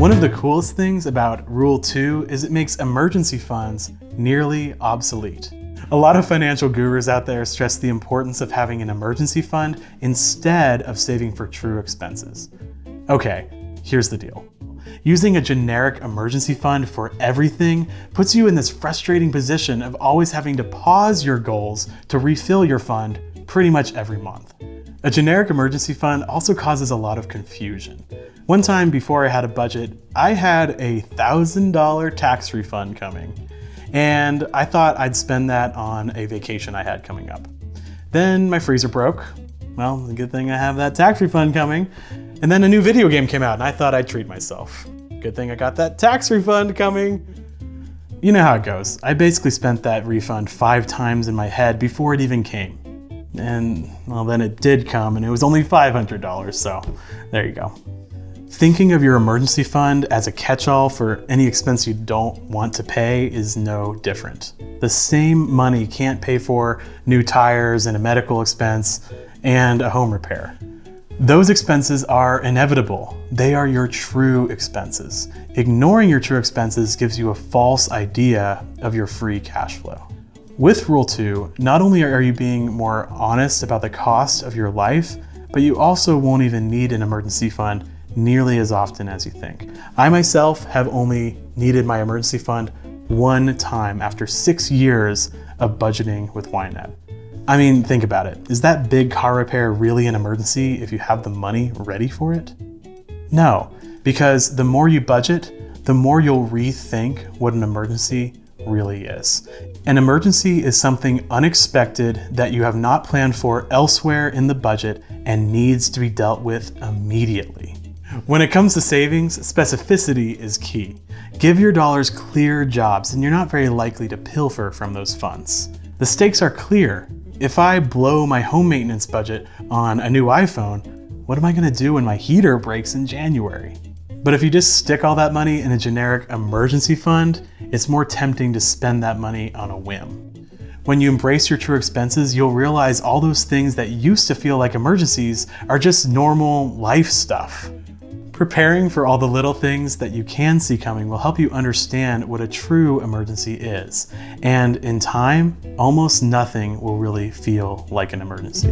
One of the coolest things about Rule 2 is it makes emergency funds nearly obsolete. A lot of financial gurus out there stress the importance of having an emergency fund instead of saving for true expenses. Okay, here's the deal. Using a generic emergency fund for everything puts you in this frustrating position of always having to pause your goals to refill your fund pretty much every month. A generic emergency fund also causes a lot of confusion. One time before I had a budget, I had a $1,000 tax refund coming, and I thought I'd spend that on a vacation I had coming up. Then my freezer broke. Well, a good thing I have that tax refund coming. And then a new video game came out and I thought I'd treat myself. Good thing I got that tax refund coming. You know how it goes. I basically spent that refund 5 times in my head before it even came. And well, then it did come and it was only $500, so there you go. Thinking of your emergency fund as a catch-all for any expense you don't want to pay is no different. The same money can't pay for new tires and a medical expense and a home repair. Those expenses are inevitable. They are your true expenses. Ignoring your true expenses gives you a false idea of your free cash flow. With Rule 2, not only are you being more honest about the cost of your life, but you also won't even need an emergency fund nearly as often as you think. I myself have only needed my emergency fund one time after 6 years of budgeting with YNAB. I mean, think about it. Is that big car repair really an emergency if you have the money ready for it? No, because the more you budget, the more you'll rethink what an emergency really is. An emergency is something unexpected that you have not planned for elsewhere in the budget and needs to be dealt with immediately. When it comes to savings, specificity is key. Give your dollars clear jobs and you're not very likely to pilfer from those funds. The stakes are clear. If I blow my home maintenance budget on a new iPhone, what am I going to do when my heater breaks in January? But if you just stick all that money in a generic emergency fund, it's more tempting to spend that money on a whim. When you embrace your true expenses, you'll realize all those things that used to feel like emergencies are just normal life stuff. Preparing for all the little things that you can see coming will help you understand what a true emergency is. And in time, almost nothing will really feel like an emergency.